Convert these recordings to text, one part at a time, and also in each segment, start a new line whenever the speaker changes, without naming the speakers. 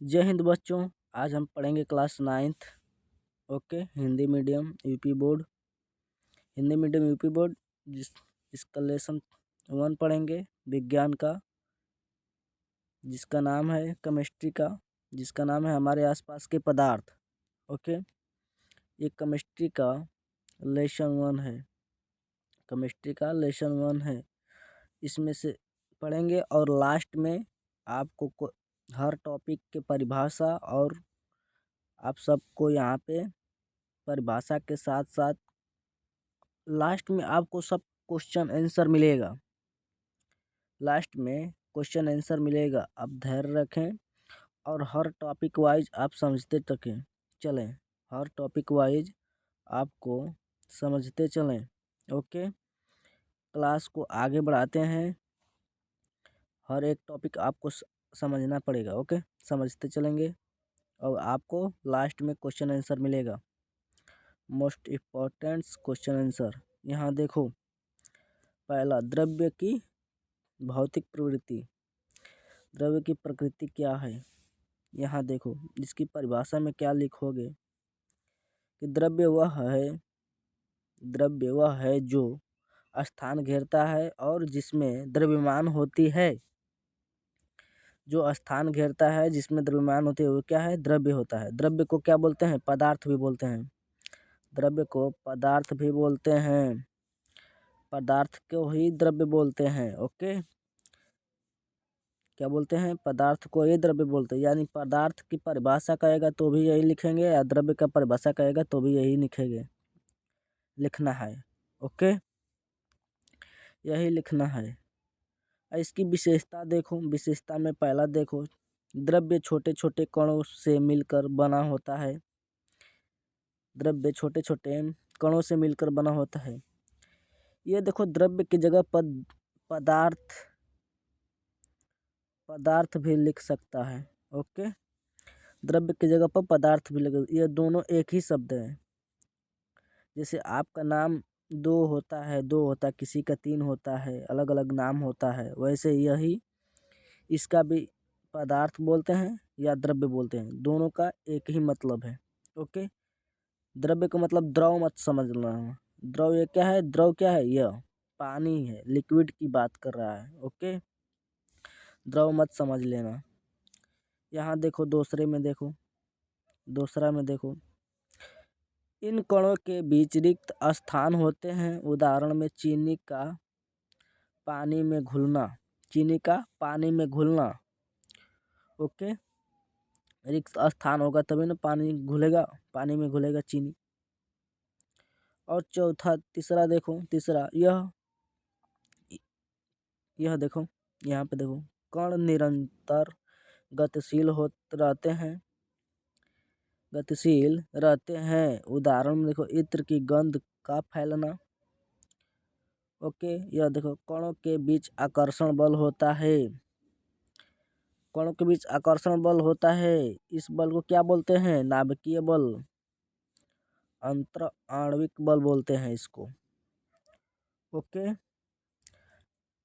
जय हिंद बच्चों। आज हम पढ़ेंगे class 9th। Okay, Hindi medium UP board. Hindi medium UP board इसका लेसन 1 पढ़ेंगे विज्ञान का, जिसका नाम है केमिस्ट्री का, जिसका नाम है हमारे आसपास के पदार्थ। ओके, ये केमिस्ट्री का लेसन 1 है। केमिस्ट्री का लेसन 1 है, इसमें से पढ़ेंगे और लास्ट में आपको हर टॉपिक के परिभाषा और आप सबको यहाँ पे परिभाषा के साथ साथ लास्ट में आपको सब क्वेश्चन आंसर मिलेगा। लास्ट में क्वेश्चन आंसर मिलेगा, आप धैर्य रखें और हर टॉपिक वाइज आप समझते चलें। हर टॉपिक वाइज आपको समझते चलें। ओके, क्लास को आगे बढ़ाते हैं। हर एक टॉपिक आपको समझना पड़ेगा। ओके, समझते चलेंगे और आपको लास्ट में क्वेश्चन आंसर मिलेगा। मोस्ट इम्पोर्टेंट क्वेश्चन आंसर यहाँ देखो। पहला, द्रव्य की भौतिक प्रवृत्ति। द्रव्य की प्रकृति क्या है, यहाँ देखो। इसकी परिभाषा में क्या लिखोगे कि द्रव्य वह है जो स्थान घेरता है और जिसमें द्रव्यमान होती है। जो स्थान घेरता है जिसमें द्रव्यमान होती है वो क्या है, द्रव्य होता है। द्रव्य को क्या बोलते हैं, पदार्थ भी बोलते हैं। द्रव्य को पदार्थ भी बोलते हैं। पदार्थ को ही द्रव्य बोलते हैं। ओके, क्या बोलते हैं, पदार्थ को ही द्रव्य बोलते हैं। यानी पदार्थ की परिभाषा कहेगा तो भी यही लिखेंगे, या द्रव्य का परिभाषा कहेगा तो भी यही लिखना है। ओके, यही लिखना है। इसकी विशेषता देखो। विशेषता में पहला देखो, द्रव्य छोटे छोटे कणों से मिलकर बना होता है। द्रव्य छोटे छोटे कणों से मिलकर बना होता है। ये देखो, द्रव्य की जगह पदार्थ भी लिख सकता है। ओके, द्रव्य की जगह पर पदार्थ भी लिख, ये दोनों एक ही शब्द है। जैसे आपका नाम दो होता है, किसी का 3 होता है, अलग अलग नाम होता है, वैसे यही इसका भी पदार्थ बोलते हैं या द्रव्य बोलते हैं, दोनों का एक ही मतलब है। ओके, द्रव्य का मतलब द्रव मत समझना। द्रव ये क्या है, द्रव क्या है, यह पानी है, लिक्विड की बात कर रहा है। ओके, द्रव मत समझ लेना। यहाँ देखो, दूसरा में देखो, इन कणों के बीच रिक्त स्थान होते हैं। उदाहरण में चीनी का पानी में घुलना। ओके, रिक्त स्थान होगा तभी ना पानी में घुलेगा चीनी। और तीसरा यह देखो, यहाँ पे देखो, कण निरंतर गतिशील रहते हैं। उदाहरण में देखो, इत्र की गंध का फैलना। ओके, यह देखो, कणों के बीच आकर्षण बल होता है। इस बल को क्या बोलते हैं, नाभिकीय बल, अंतर आणविक बल बोलते हैं इसको। ओके,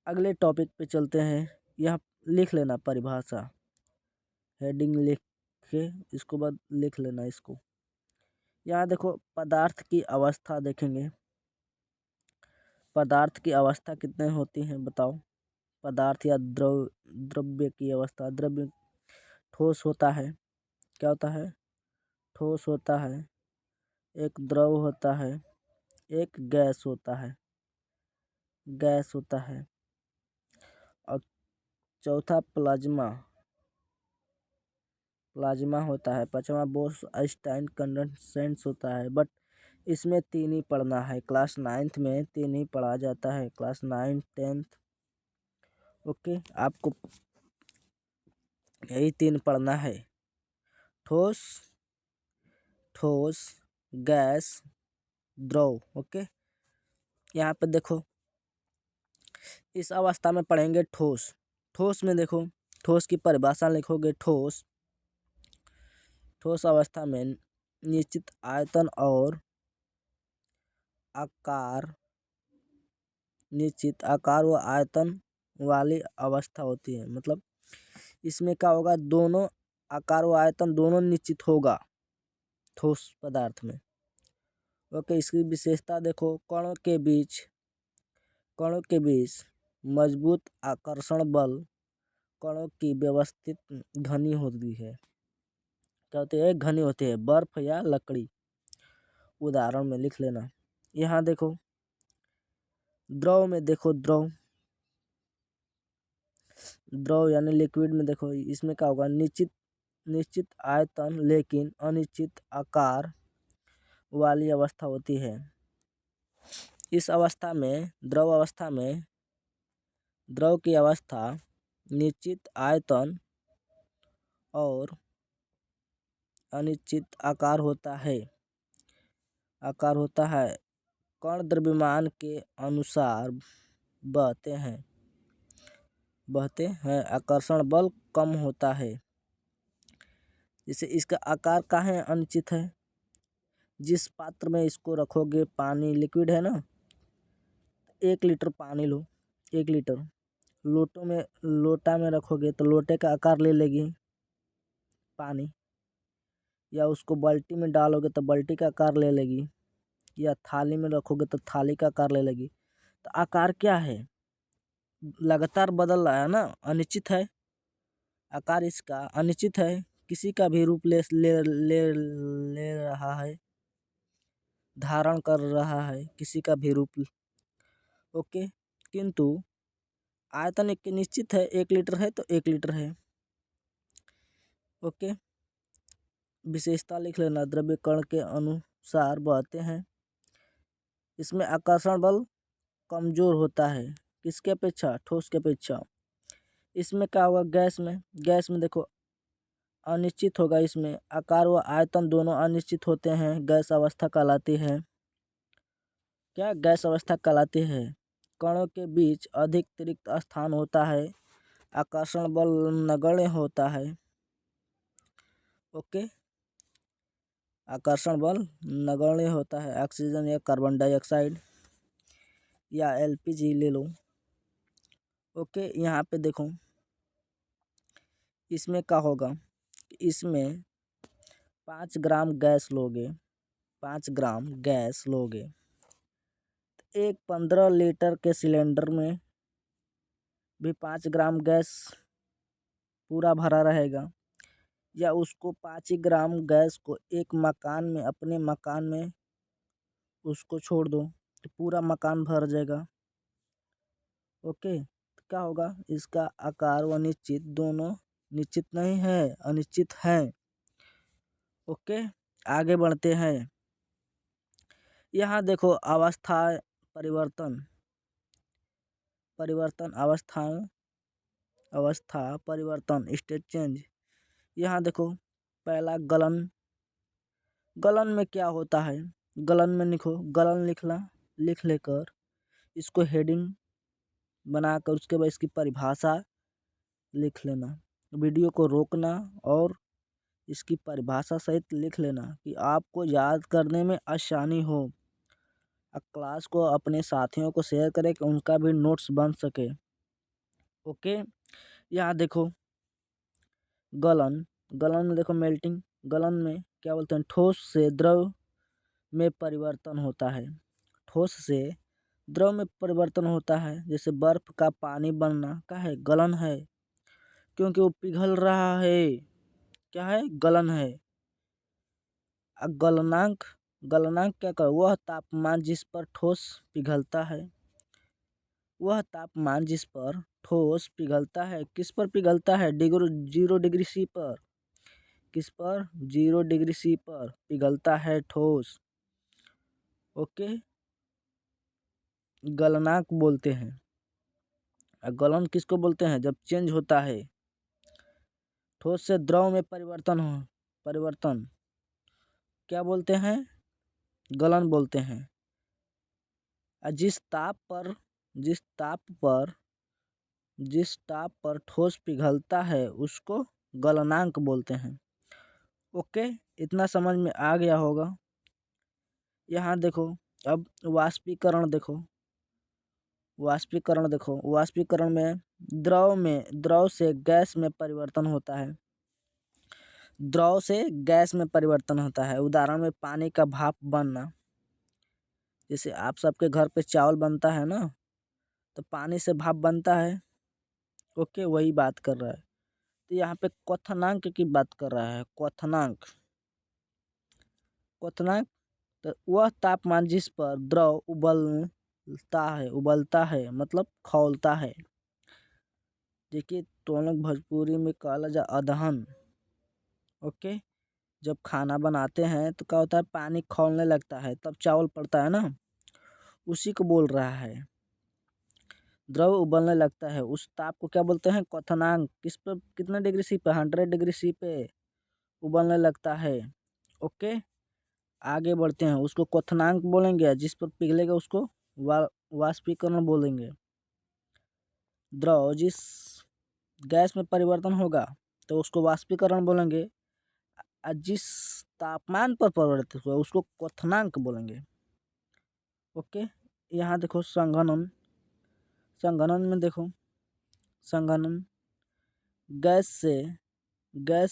अगले टॉपिक पे चलते हैं। यह लिख लेना परिभाषा, हेडिंग लिख के इसको बाद लिख लेना इसको। यहाँ देखो, पदार्थ की अवस्था देखेंगे। पदार्थ की अवस्था कितने होती हैं बताओ। पदार्थ या द्रव्य की अवस्था। द्रव्य ठोस होता है, क्या होता है, ठोस होता है। एक द्रव होता है, एक गैस होता है। और चौथा प्लाज्मा होता है। पांचवा बोस-आइंस्टाइन कंडेंसेट होता है। बट इसमें 3 ही पढ़ना है। क्लास 9th में 3 ही पढ़ा जाता है, क्लास 9, 10th। ओके, आपको यही 3 पढ़ना है, ठोस, गैस, द्रव। ओके, यहाँ पे देखो, इस अवस्था में पढ़ेंगे ठोस में देखो, ठोस की परिभाषा लिखोगे। ठोस अवस्था में निश्चित आकार व आयतन वाली अवस्था होती है। मतलब इसमें क्या होगा, दोनों आकार व आयतन दोनों निश्चित होगा ठोस पदार्थ में। ओके, इसकी विशेषता देखो, कणों के बीच मजबूत आकर्षण बल, कणों की व्यवस्थित घनी होती है। क्या होती है? घनी होती है, बर्फ या लकड़ी। उदाहरण में लिख लेना। यहाँ देखो, द्रव में देखो, द्रव यानी लिक्विड में देखो, इसमें क्या होगा? निश्चित आयतन लेकिन अनिश्चित आकार वाली अवस्था होती है। इस अवस्था में द्रव की अवस्था निश्चित आयतन और अनिश्चित आकार होता है। कण द्रव्यमान के अनुसार बहते हैं, आकर्षण बल कम होता है। जैसे इसका आकार का है अनिश्चित है। जिस पात्र में इसको रखोगे, पानी लिक्विड है ना, 1 लीटर पानी लो, 1 लीटर लोटा में रखोगे तो लोटे का आकार ले लेगी पानी, या उसको बाल्टी में डालोगे तो बाल्टी का आकार ले लेगी, या थाली में रखोगे तो थाली का आकार ले लेगी। तो आकार क्या है? लगातार बदल रहा है ना, अनिश्चित है। आकार इसका अनिश्चित है, किसी का भी रूप ले रहा है, धारण कर रहा है किसी का भी रूप। ओके, किंतु आयतन एक निश्चित है, 1 लीटर है तो 1 लीटर है। ओके, विशेषता लिख लेना, द्रव्य कण के अनुसार बहते हैं। इसमें आकर्षण बल कमजोर होता है, किसके अपेक्षा? ठोस के अपेक्षा। इसमें क्या होगा? गैस में देखो अनिश्चित होगा। इसमें आकार व आयतन दोनों अनिश्चित होते हैं, गैस अवस्था कहलाती है। क्या? गैस अवस्था कहलाती है। कणों के बीच अधिक रिक्त स्थान होता है, आकर्षण बल नगण्य होता है। ओके, आकर्षण बल नगण्य होता है। ऑक्सीजन या कार्बन डाइऑक्साइड या एलपीजी ले लो। ओके, यहाँ पे देखो, इसमें क्या होगा? इसमें 5 ग्राम गैस लोगे, 5 ग्राम गैस लोगे, एक 15 लीटर के सिलेंडर में भी 5 ग्राम गैस पूरा भरा रहेगा, या उसको 5 ही ग्राम गैस को एक मकान में, अपने मकान में उसको छोड़ दो तो पूरा मकान भर जाएगा। ओके, तो क्या होगा? इसका आकार व निश्चित दोनों निश्चित नहीं है, अनिश्चित है। ओके, आगे बढ़ते हैं। यहाँ देखो, अवस्था परिवर्तन अवस्था परिवर्तन, स्टेट चेंज। यहाँ देखो, पहला गलन में क्या होता है? गलन में लिखो, गलन लिख लेकर इसको हेडिंग बनाकर उसके बाद इसकी परिभाषा लिख लेना। वीडियो को रोकना और इसकी परिभाषा सहित लिख लेना कि आपको याद करने में आसानी हो। क्लास को अपने साथियों को शेयर करें कि उनका भी नोट्स बन सके। ओके, यहाँ देखो, गलन में देखो, मेल्टिंग। गलन में क्या बोलते हैं? ठोस से द्रव में परिवर्तन होता है। ठोस से द्रव में परिवर्तन होता है। जैसे बर्फ का पानी बनना क्या है? गलन है, क्योंकि वो पिघल रहा है। क्या है? गलन है। गलनांक क्या कर? वह तापमान जिस पर ठोस पिघलता है, किस पर पिघलता है? 0 डिग्री सी पर। किस पर? 0 डिग्री सी पर पिघलता है ठोस। ओके, गलनांक बोलते हैं। गलन किसको बोलते हैं? जब चेंज होता है, ठोस से द्रव में परिवर्तन क्या बोलते हैं? गलन बोलते हैं। जिस ताप पर ठोस पिघलता है उसको गलनांक बोलते हैं। ओके, इतना समझ में आ गया होगा। यहाँ देखो, अब वाष्पीकरण देखो। वाष्पीकरण में द्रव से गैस में परिवर्तन होता है। द्रव से गैस में परिवर्तन होता है। उदाहरण में पानी का भाप बनना। जैसे आप सबके घर पे चावल बनता है ना, तो पानी से भाप बनता है। ओके, वही बात कर रहा है। तो यहाँ पे क्वथनांक की बात कर रहा है। क्वथनांक तो वह तापमान जिस पर द्रव उबलता है मतलब खौलता है। देखिए, तो हम लोग भोजपुरी में कहला जा अदहन। ओके, जब खाना बनाते हैं तो क्या होता है, पानी खौलने लगता है, तब चावल पड़ता है ना, उसी को बोल रहा है। द्रव उबलने लगता है, उस ताप को क्या बोलते हैं, क्वथनांक। किस पर, कितने डिग्री सी पे, 100 डिग्री सी पे उबलने लगता है। ओके, आगे बढ़ते हैं। उसको क्वथनांक बोलेंगे, जिस पर पिघलेगा उसको वाष्पीकरण बोलेंगे। द्रव जिस गैस में परिवर्तन होगा तो उसको वाष्पीकरण बोलेंगे। जिस तापमान पर परिवर्तित हुआ उसको क्वथनांक बोलेंगे। ओके, यहाँ देखो संघनन में देखो, संघनन गैस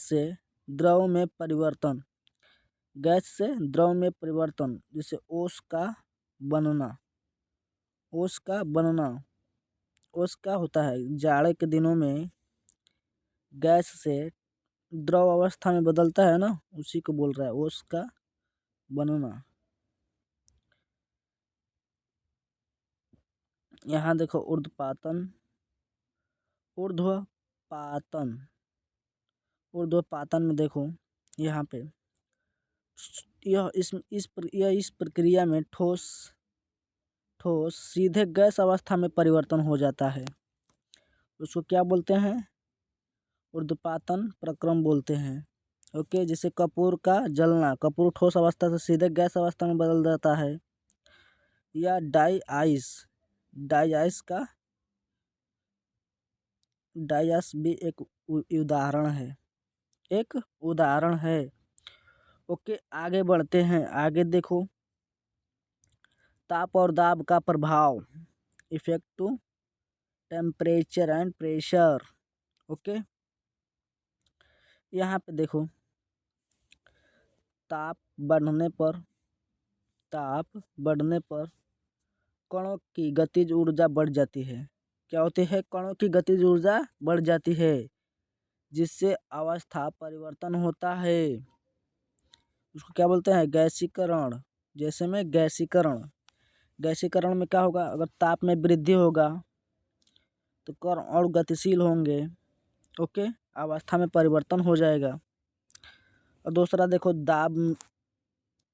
से द्रव में परिवर्तन। गैस से द्रव में परिवर्तन, जैसे ओस का बनना। ओस का होता है, जाड़े के दिनों में गैस से द्रव अवस्था में बदलता है ना, उसी को बोल रहा है ओस का बनना। यहाँ देखो ऊर्ध्वपातन में देखो, यहाँ पे यह इस प्रक्रिया में ठोस सीधे गैस अवस्था में परिवर्तन हो जाता है। उसको क्या बोलते हैं, ऊर्ध्वपातन प्रक्रम बोलते हैं। ओके, जैसे कपूर का जलना, कपूर ठोस अवस्था से सीधे गैस अवस्था में बदल जाता है। या डाई आइस भी एक उदाहरण है। ओके, आगे बढ़ते हैं। आगे देखो, ताप और दाब का प्रभाव, effect to temperature and pressure. Okay, यहाँ पे देखो, ताप बढ़ने पर कणों की गतिज ऊर्जा बढ़ जाती है। क्या होती है, कणों की गतिज ऊर्जा बढ़ जाती है, जिससे अवस्था परिवर्तन होता है। उसको क्या बोलते हैं, गैसीकरण। जैसे में गैसीकरण में क्या होगा, अगर ताप में वृद्धि होगा तो कण और गतिशील होंगे। ओके, अवस्था में परिवर्तन हो जाएगा। और दूसरा देखो,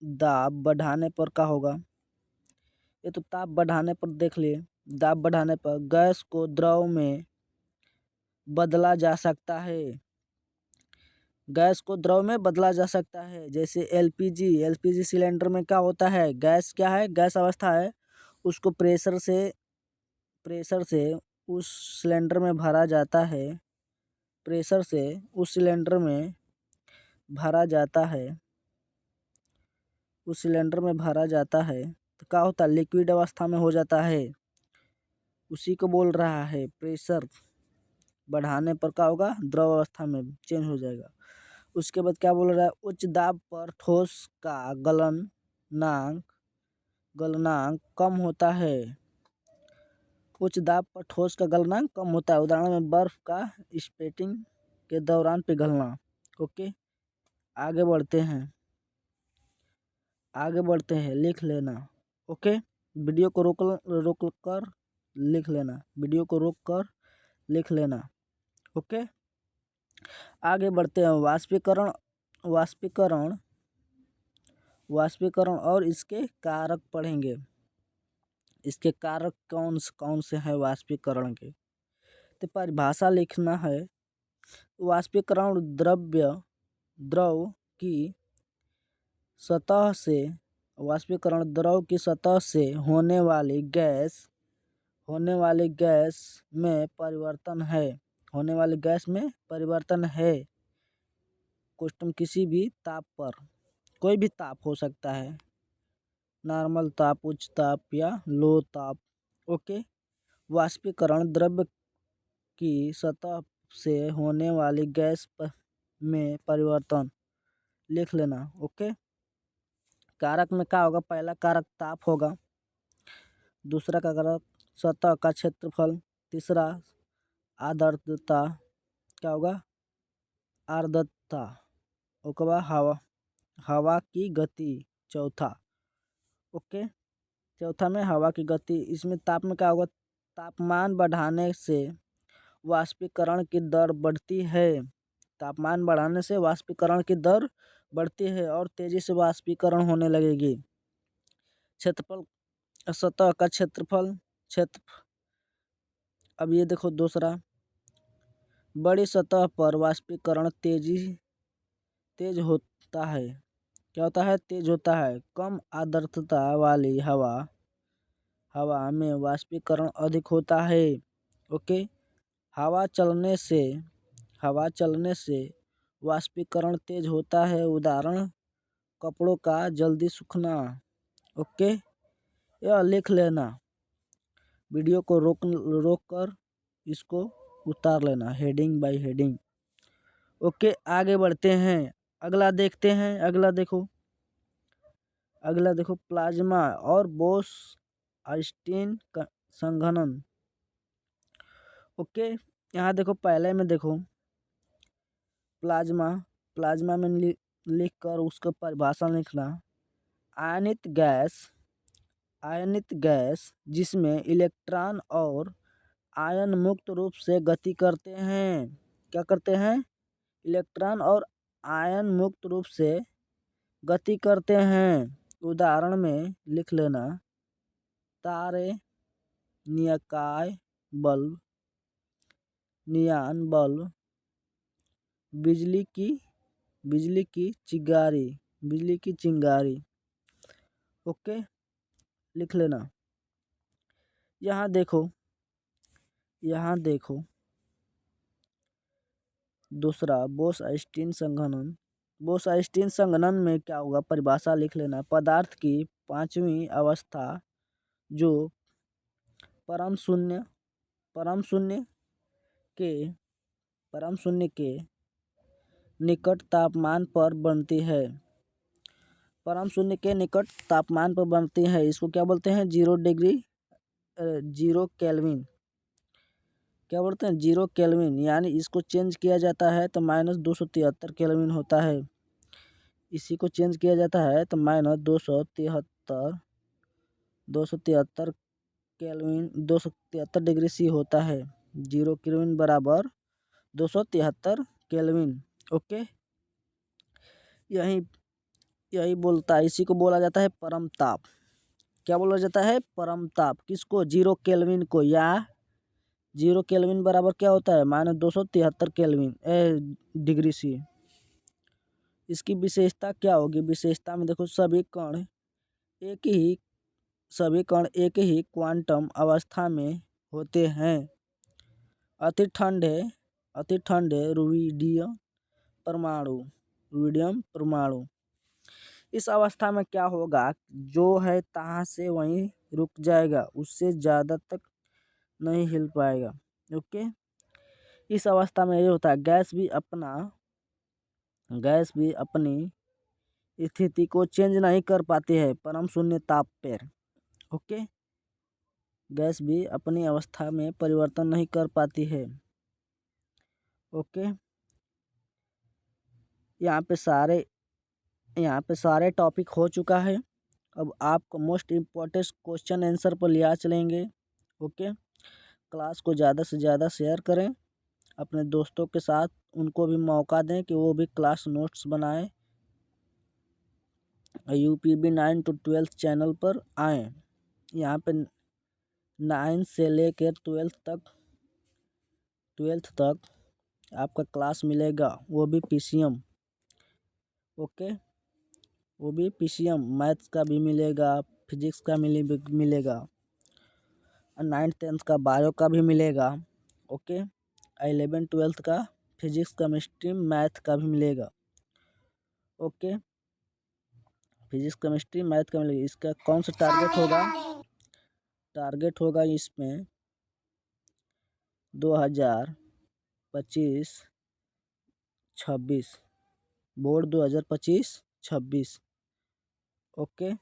दाब बढ़ाने पर क्या होगा। ये तो ताप बढ़ाने पर देख लिए, दाब बढ़ाने पर गैस को द्रव में बदला जा सकता है। जैसे एलपीजी सिलेंडर में क्या होता है, गैस क्या है, गैस अवस्था है, उसको प्रेशर से उस सिलेंडर में भरा जाता है। तो क्या होता है, लिक्विड अवस्था में हो जाता है, उसी को बोल रहा है। प्रेशर बढ़ाने पर क्या होगा, द्रव अवस्था में चेंज हो जाएगा। उसके बाद क्या बोल रहा है, उच्च दाब पर ठोस का गलनांक कम होता है। उदाहरण में बर्फ का स्प्लिटिंग के दौरान पिघलना। ओके, आगे बढ़ते हैं, लिख लेना। ओके, वीडियो को रोक कर लिख लेना। ओके, आगे बढ़ते हैं। वाष्पीकरण और इसके कारक पढ़ेंगे। इसके कारक कौन से हैं वाष्पीकरण के, तो परिभाषा लिखना है। वाष्पीकरण द्रव की सतह से होने वाली गैस में परिवर्तन है। क्वेश्चन, किसी भी ताप पर, कोई भी ताप हो सकता है, नॉर्मल ताप, उच्च ताप या लो ताप। ओके, वाष्पीकरण द्रव की सतह से होने वाली गैस में परिवर्तन लिख लेना। ओके, कारक में क्या होगा, पहला कारक ताप होगा, दूसरा का कारक सतह का क्षेत्रफल, तीसरा आर्द्रता, क्या होगा, आर्द्रता, उसके बाद हवा की गति, चौथा। ओके, चौथा में हवा की गति। इसमें ताप में क्या होगा, तापमान बढ़ाने से वाष्पीकरण की दर बढ़ती है, तापमान बढ़ाने से वाष्पीकरण की दर बढ़ती है और तेजी से वाष्पीकरण होने लगेगी। क्षेत्रफल, सतह का क्षेत्रफल, अब ये देखो दूसरा, बड़ी सतह पर वाष्पीकरण तेज होता है, क्या होता है, तेज होता है। कम आर्द्रता वाली हवा में वाष्पीकरण अधिक होता है। ओके, हवा चलने से वाष्पीकरण तेज होता है, उदाहरण कपड़ों का जल्दी सूखना। ओके, यह लिख लेना, वीडियो को रोक कर इसको उतार लेना हेडिंग बाय हेडिंग। ओके, आगे बढ़ते हैं, अगला देखते हैं। अगला देखो प्लाज्मा और बोस-आइंस्टीन संघनन। ओके, यहाँ देखो पहले में देखो प्लाज्मा में लिख कर उसका परिभाषा लिखना। आयनित गैस जिसमें इलेक्ट्रॉन और आयन मुक्त रूप से गति करते हैं, क्या करते हैं, इलेक्ट्रॉन और आयन मुक्त रूप से गति करते हैं। उदाहरण में लिख लेना, तारे, निकाय बल्ब, नियॉन बल्ब, बिजली की चिंगारी। ओके, लिख लेना। यहाँ देखो दूसरा बोस-आइंस्टीन संघनन में क्या होगा, परिभाषा लिख लेना। पदार्थ की पांचवी अवस्था जो परम शून्य के निकट तापमान पर बनती है, परम शून्य के निकट तापमान पर बनती है। इसको क्या बोलते हैं, 0 केल्विन, क्या बोलते हैं, 0 केल्विन। यानी इसको चेंज किया जाता है तो -273 केल्विन होता है। इसी को चेंज किया जाता है तो -273 केल्विन, 273 डिग्री सी होता है। 0 केल्विन बराबर 273 केल्विन। ओके, यही बोलता है, इसी को बोला जाता है परम ताप। क्या बोला जाता है, परम ताप। किसको, 0 केल्विन को, या 0 केल्विन बराबर क्या होता है, -273 केल्विन डिग्री सी। इसकी विशेषता क्या होगी, विशेषता में देखो सभी कण एक ही क्वांटम अवस्था में होते हैं। अति ठंडे रुबिडियम परमाणु इस अवस्था में क्या होगा, जो है तहाँ से वहीं रुक जाएगा, उससे ज़्यादा तक नहीं हिल पाएगा। ओके, इस अवस्था में ये होता है, गैस भी अपनी स्थिति को चेंज नहीं कर पाती है परम शून्य ताप पर। ओके, गैस भी अपनी अवस्था में परिवर्तन नहीं कर पाती है। ओके, यहाँ पे सारे टॉपिक हो चुका है। अब आपको मोस्ट इम्पोर्टेंट क्वेश्चन आंसर पर लिया चलेंगे। ओके, क्लास को ज़्यादा से ज़्यादा शेयर करें अपने दोस्तों के साथ, उनको भी मौका दें कि वो भी क्लास नोट्स बनाएं। UPB 9 to 12 चैनल पर आएँ। यहाँ पे 9 से लेकर 12th तक आपका क्लास मिलेगा, वो भी PCM। ओके, वो भी PCM, मैथ्स का भी मिलेगा, फिजिक्स का मिलेगा, 9th 10th का बायो का भी मिलेगा। ओके, 11th 12th का फिजिक्स, केमिस्ट्री, मैथ का भी मिलेगा। ओके, फिजिक्स, केमिस्ट्री, मैथ का मिलेगा। इसका कौन सा टारगेट होगा इसमें 2025 2025-26 बोर्ड 2025-26। ओके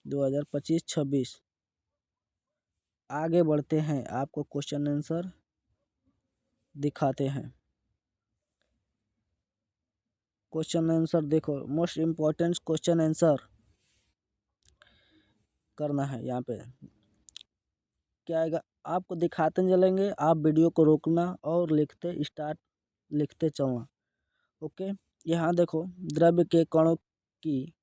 2025-26। आगे बढ़ते हैं, आपको क्वेश्चन आंसर दिखाते हैं। क्वेश्चन आंसर देखो, मोस्ट इम्पोर्टेंट क्वेश्चन आंसर करना है। यहाँ पे क्या आएगा, आपको दिखाते चलेंगे, आप वीडियो को रोकना और लिखते चलना। ओके, यहाँ देखो, द्रव्य के कणों की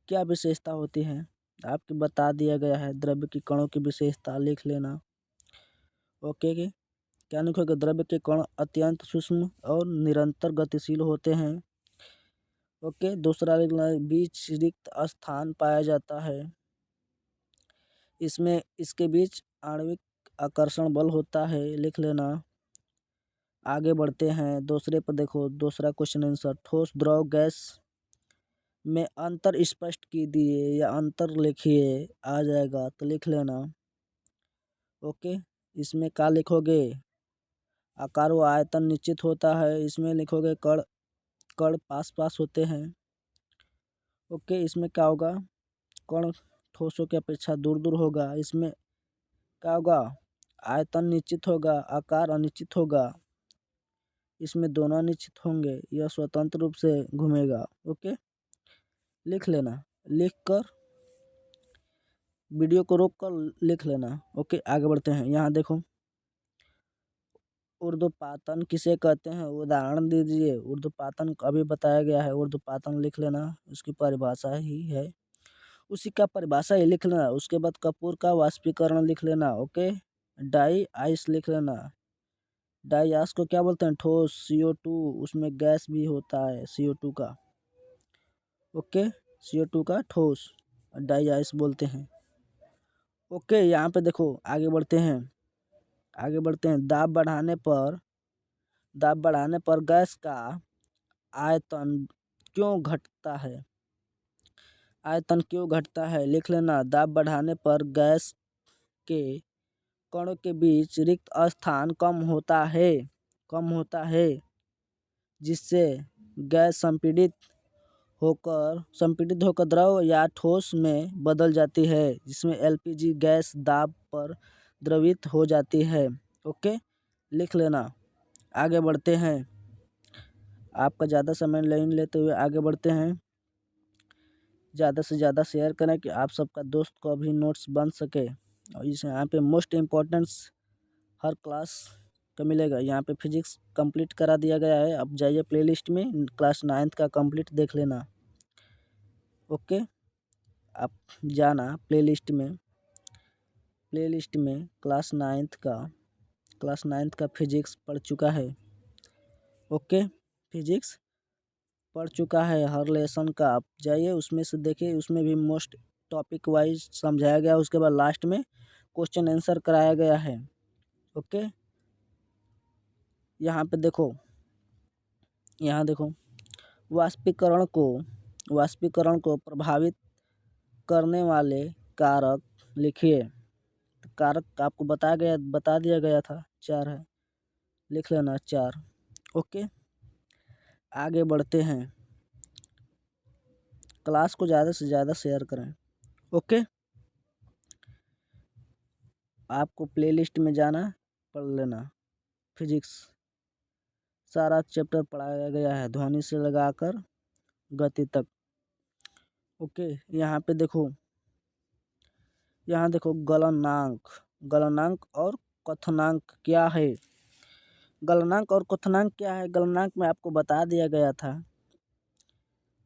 क्या विशेषता होती है, आपको बता दिया गया है। द्रव्य की कणों की विशेषता लिख लेना। ओके की क्या लिखोगे, द्रव्य के कण अत्यंत सूक्ष्म और निरंतर गतिशील होते हैं। ओके, दूसरा लिखना, बीच रिक्त स्थान पाया जाता है, इसमें इसके बीच आणविक आकर्षण बल होता है, लिख लेना। आगे बढ़ते हैं, दूसरे पर देखो, दूसरा क्वेश्चन आंसर, ठोस द्रव गैस में अंतर स्पष्ट कीजिए या अंतर लिखिए, आ जाएगा तो लिख लेना। ओके, इसमें क्या लिखोगे, आकार व आयतन निश्चित होता है, इसमें लिखोगे कण कण पास पास होते हैं। ओके, इसमें क्या होगा, कण ठोसों की अपेक्षा दूर दूर होगा, इसमें क्या होगा, आयतन निश्चित होगा, आकार अनिश्चित होगा, इसमें दोनों अनिश्चित होंगे, यह स्वतंत्र रूप से घूमेगा। ओके, लिख लेना, लिख कर वीडियो को रोक कर लिख लेना। ओके, आगे बढ़ते हैं, यहाँ देखो, ऊर्ध्वपातन किसे कहते हैं, उदाहरण दीजिए। ऊर्ध्वपातन अभी बताया गया है, ऊर्ध्वपातन लिख लेना, उसकी परिभाषा ही है, उसी का परिभाषा ही लिख लेना। उसके बाद कपूर का वाष्पीकरण लिख लेना। ओके, डाई आइस लिख लेना। डाई आइस को क्या बोलते हैं, ठोस, CO2, उसमें गैस भी होता है CO2 का। ओके, CO2 का ठोस डाई आइस बोलते हैं। ओके, यहाँ पे देखो, आगे बढ़ते हैं, दाब बढ़ाने पर गैस का आयतन क्यों घटता है, लिख लेना। दाब बढ़ाने पर गैस के कणों के बीच रिक्त स्थान कम होता है, जिससे गैस संपीड़ित होकर द्रव या ठोस में बदल जाती है, जिसमें LPG गैस दाब पर द्रवित हो जाती है। ओके, लिख लेना। आगे बढ़ते हैं, आपका ज़्यादा समय नहीं लेते हुए आगे बढ़ते हैं। ज़्यादा से ज़्यादा शेयर करें कि आप सबका दोस्त को भी नोट्स बन सके। और इस यहाँ पे मोस्ट इम्पोर्टेंट्स हर क्लास का मिलेगा। यहाँ पे फिजिक्स कंप्लीट करा दिया गया है, अब जाइए प्लेलिस्ट में क्लास 9th का कंप्लीट देख लेना। ओके, आप जाना प्लेलिस्ट में क्लास 9th का फिजिक्स पढ़ चुका है। ओके, फिजिक्स पढ़ चुका है हर लेसन का, आप जाइए उसमें से देखिए, उसमें भी मोस्ट टॉपिक वाइज समझाया गया, उसके बाद लास्ट में क्वेश्चन आंसर कराया गया है। ओके, यहाँ देखो, वाष्पीकरण को प्रभावित करने वाले कारक लिखिए। तो कारक आपको बता दिया गया था, 4 है, लिख लेना 4। ओके, आगे बढ़ते हैं, क्लास को ज़्यादा से ज़्यादा शेयर करें। ओके, आपको प्लेलिस्ट में जाना, पढ़ लेना फिजिक्स, सारा चैप्टर पढ़ाया गया है, ध्वनि से लगाकर गति तक। ओके, यहाँ देखो गलनांक और क्वथनांक क्या है। गलनांक और क्वथनांक क्या है, गलनांक में आपको बता दिया गया था।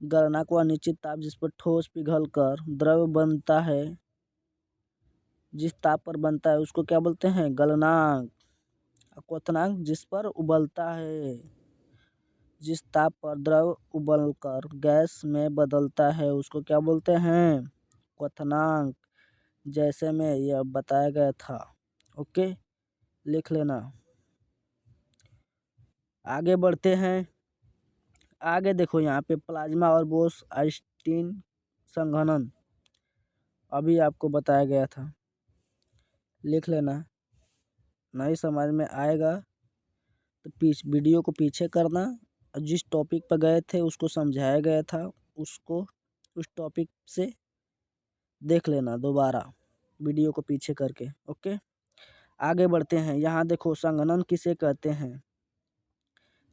गलनांक वह निश्चित ताप जिस पर ठोस पिघलकर द्रव बनता है, जिस ताप पर बनता है उसको क्या बोलते हैं, गलनांक। क्वथनांक जिस पर उबलता है, जिस ताप पर द्रव उबलकर गैस में बदलता है, उसको क्या बोलते हैं, क्वथनांक, जैसे में यह बताया गया था। ओके, लिख लेना। आगे बढ़ते हैं, आगे देखो, यहाँ पे प्लाज्मा और बोस आइंस्टीन संघनन अभी आपको बताया गया था, लिख लेना। नहीं समझ में आएगा तो वीडियो को पीछे करना जिस टॉपिक पर गए थे उसको समझाया गया था, उसको उस टॉपिक से देख लेना दोबारा वीडियो को पीछे करके। ओके, आगे बढ़ते हैं। यहाँ देखो, संघनन किसे कहते हैं?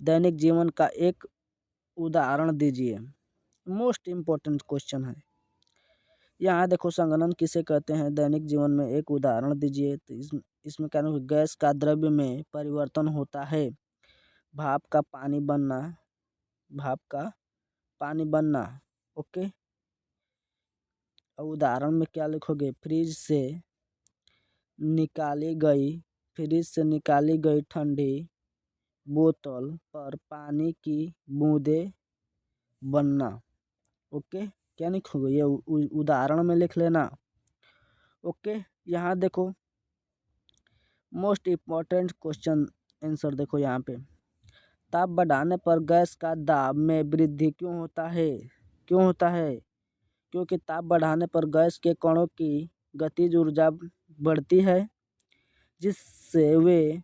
दैनिक जीवन का एक उदाहरण दीजिए। मोस्ट इम्पोर्टेंट क्वेश्चन है। यहाँ देखो, संघनन किसे कहते हैं? दैनिक जीवन में एक उदाहरण दीजिए। तो इसमें क्या है? गैस का द्रव्य में परिवर्तन होता है। भाप का पानी बनना, भाप का पानी बनना। ओके, उदाहरण में क्या लिखोगे? फ्रिज से निकाली गई ठंडी बोतल पर पानी की बूंदें बनना। ओके, क्या लिखोगे? ये उदाहरण में लिख लेना। ओके, यहाँ देखो, मोस्ट इम्पॉर्टेंट क्वेश्चन आंसर देखो यहाँ पे। ताप बढ़ाने पर गैस का दाब में वृद्धि क्यों होता है? क्यों होता है? क्योंकि ताप बढ़ाने पर गैस के कणों की गतिज ऊर्जा बढ़ती है, जिससे वे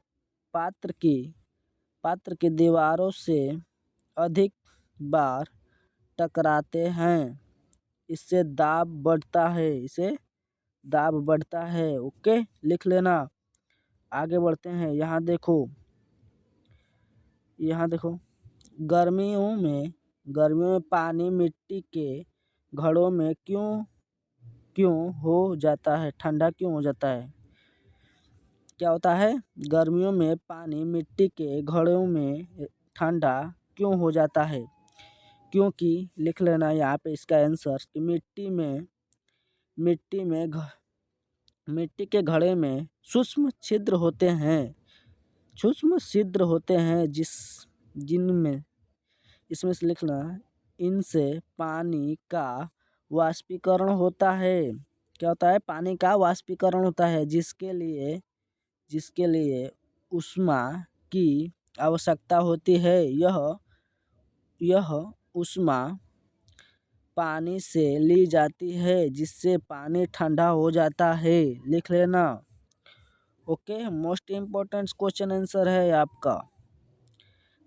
पात्र की दीवारों से अधिक बार टकराते हैं। इससे दाब बढ़ता है। ओके, लिख लेना। आगे बढ़ते हैं। यहाँ देखो, गर्मियों में पानी मिट्टी के घड़ों में क्यों हो जाता है? ठंडा क्यों हो जाता है? क्या होता है? गर्मियों में पानी मिट्टी के घड़ों में ठंडा क्यों हो जाता है? क्योंकि लिख लेना यहाँ पे इसका आंसर कि मिट्टी के घड़े में सूक्ष्म छिद्र होते हैं जिनमें इसमें से लिखना, इनसे पानी का वाष्पीकरण होता है। क्या होता है? पानी का वाष्पीकरण होता है, जिसके लिए ऊष्मा की आवश्यकता होती है। यह ऊष्मा पानी से ली जाती है, जिससे पानी ठंडा हो जाता है। लिख लेना। Okay, most important question answer है आपका।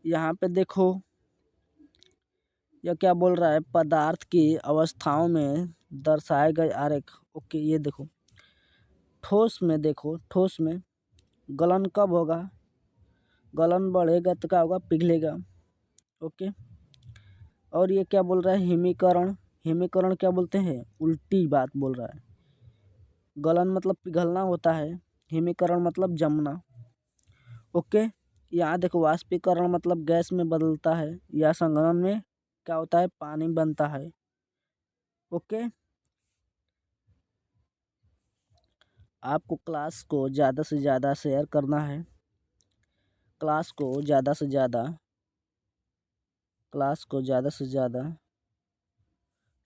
यहाँ पे देखो, यह क्या बोल रहा है? पदार्थ की अवस्थाओं में दर्शाए गए आरेख। ओके, ये देखो, ठोस में गलन कब होगा? गलन बढ़ेगा तो क्या होगा? पिघलेगा। ओके, और ये क्या बोल रहा है? हिमीकरण क्या बोलते हैं? उल्टी बात बोल रहा है। गलन मतलब पिघलना होता है, हिमीकरण मतलब जमना। ओके, यहाँ देखो, वाष्पीकरण मतलब गैस में बदलता है, या संघनन में क्या होता है? पानी बनता है। ओके, आपको क्लास को ज़्यादा से ज़्यादा शेयर करना है। क्लास को ज़्यादा से ज़्यादा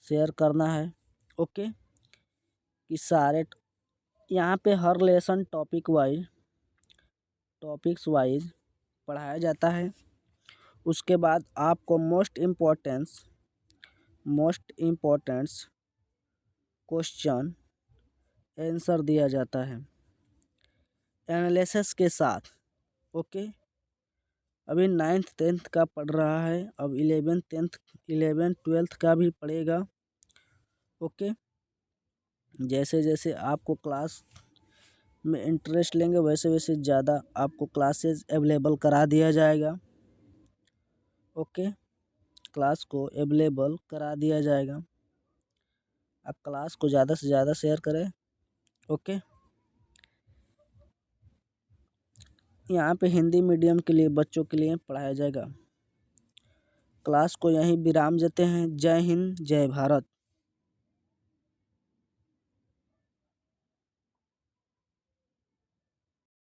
शेयर करना है। ओके, कि सारे यहाँ पे हर लेसन टॉपिक्स वाइज पढ़ाया जाता है। उसके बाद आपको मोस्ट इम्पोर्टेंस क्वेश्चन आंसर दिया जाता है एनालिसिस के साथ। ओके, अभी 9th 10th का पढ़ रहा है, अब 11th 12th का भी पढ़ेगा। ओके, जैसे जैसे आपको क्लास में इंटरेस्ट लेंगे, वैसे वैसे ज़्यादा आपको क्लासेस अवेलेबल करा दिया जाएगा। ओके, क्लास को अवेलेबल करा दिया जाएगा। आप क्लास को ज़्यादा से ज़्यादा शेयर करें। ओके, यहाँ पे हिंदी मीडियम के लिए बच्चों के लिए पढ़ाया जाएगा। क्लास को यहीं विराम देते हैं। जय हिंद, जय भारत।